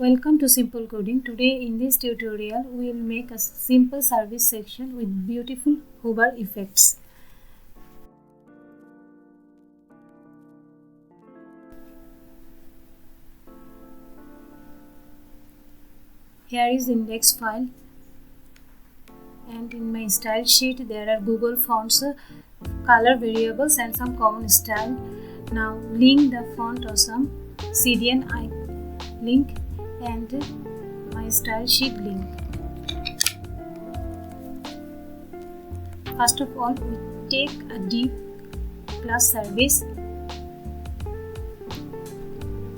Welcome to Simple Coding. Today in this tutorial we will make a simple service section with beautiful hover effects. Here is index file, and in my style sheet there are Google fonts, color variables and some common style. Now link the font or some CDN link and my style sheet link. First of all, we take a div plus service.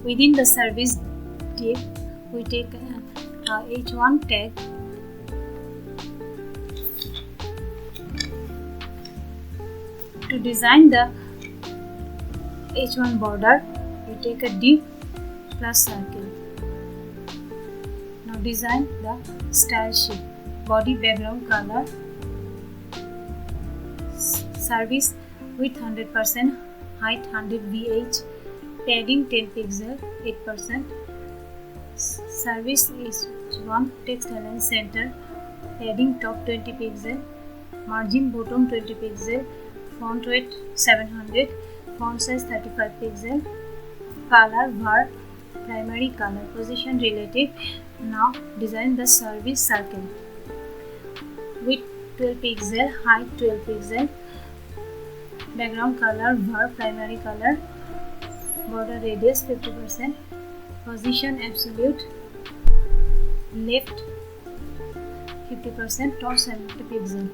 Within the service div, we take a h1 tag. To design the h1 border, we take a div plus circle. Now design the style sheet. Body background color, service width 100%, height 100 VH, padding 10 pixel 8%, service is 1 text align center, padding top 20 pixel, margin bottom 20 pixel, font weight 700, font size 35 pixel, color var primary color, position relative. Now design the service circle. Width 12 pixel, height 12 pixel, background color var primary color, border radius 50%, position absolute, left 50%, top 70 pixel.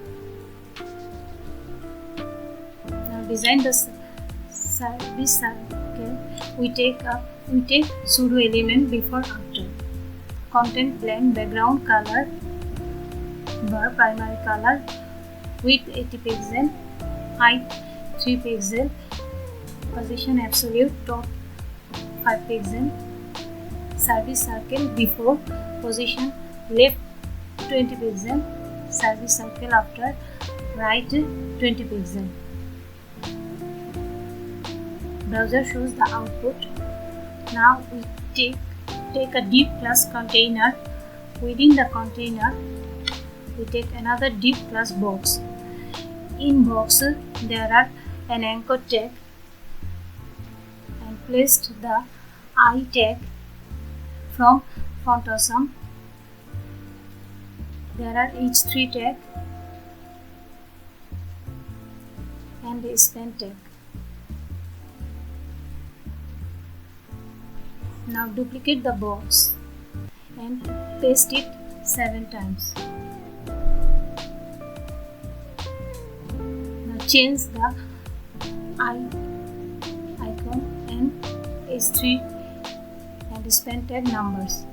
Now design the service circle. We take pseudo element before after. Content blank, background color var primary color, width 80 pixel, height 3 pixel, position absolute, top 5 pixel, service circle before, position left 20 pixel, service circle after, right 20 pixel. Browser shows the output. Now we take a div plus container. Within the container, we take another div plus box. In box, there are an anchor tag and placed the I tag from font awesome. There are h3 tag and a span tag. Now duplicate the box and paste it 7 times. Now change the icon and h3 and span tag numbers.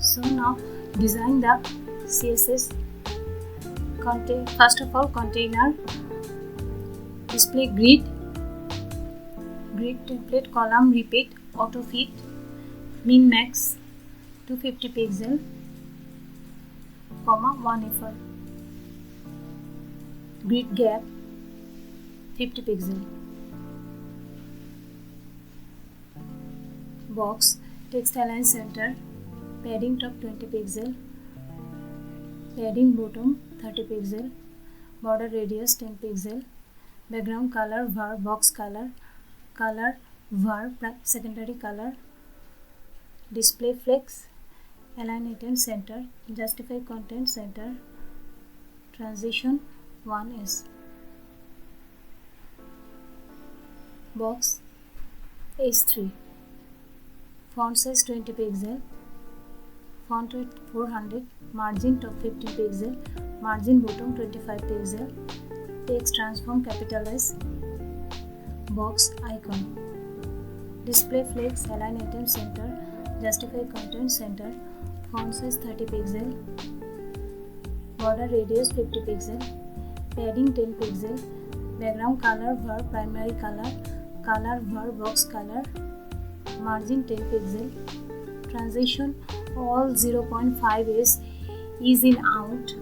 So now design the CSS contain. First of all, container, display grid template, column repeat, auto fit, min max 250 pixel, comma 1 effort, grid gap 50 pixel, box text align center, padding top 20 pixel, padding bottom 30 pixel, border radius 10 pixel, background color var box color, color var secondary color, display flex, align item center, justify content center, transition 1s, box h3, font size 20 pixel, font weight 400, margin top 15 pixel, margin bottom 25 pixel, text transform capitalize, box icon, display flex, align item center, justify content center, font size 30 pixel, border radius 50 pixel, padding 10 pixel, background color var primary color, color var box color, margin 10 pixel, transition all 0.5 is in out.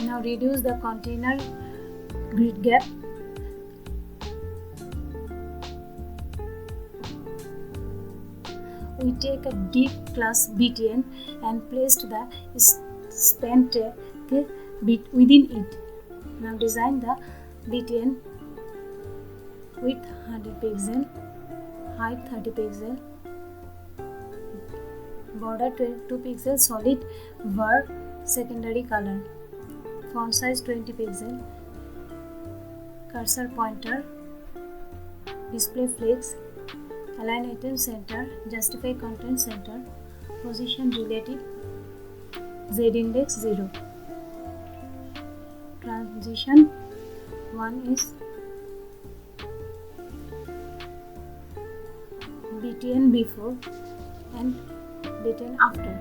Now reduce the container grid gap. We take a div class btn and placed the span tag within it. Now design the btn width 100 pixel, height 30 pixel, border 2 pixel, solid var secondary color, font size 20 pixel, cursor pointer, display flex, align item center, justify content center, position relative, z index 0. Transition 1 is btn before and btn after.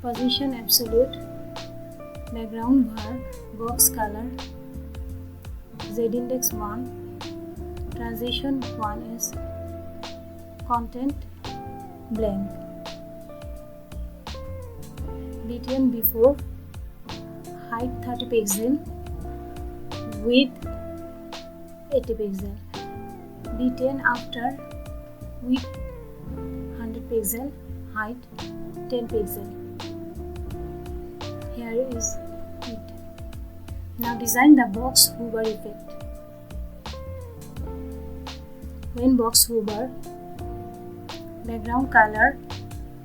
Position absolute, background var box color, z index 1. Transition 1 is content blank. btn before, height 30 pixel, width 80 pixel. btn after, width 100 pixel, height 10 pixel. Here is it. Now design the box hover effect. When box hover, background color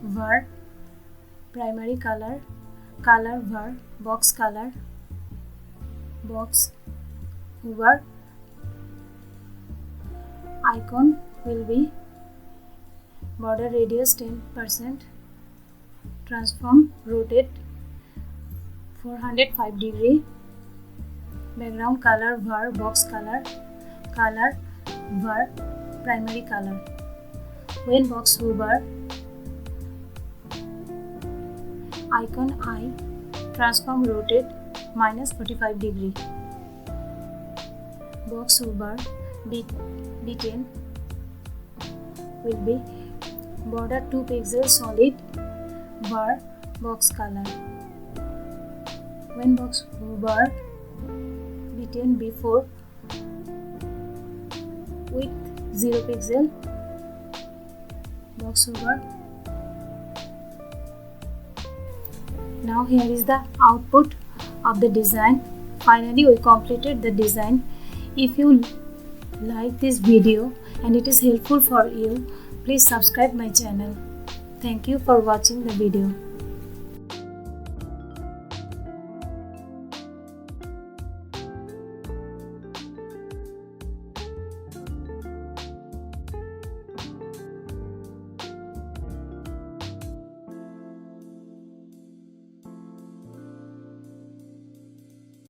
var primary color, color var box color, box hover, icon will be border radius 10%, transform rotate 405 degree, background color var box color, color var primary color. When box hover, icon I, transform rotate -45 degree, box hover btn will be border 2 pixel, solid var box color. When box hover, btn before, width 0 pixel, box hover. Now here is the output of the design. Finally we completed the design. If you like this video and it is helpful for you, please subscribe my channel. Thank you for watching the video.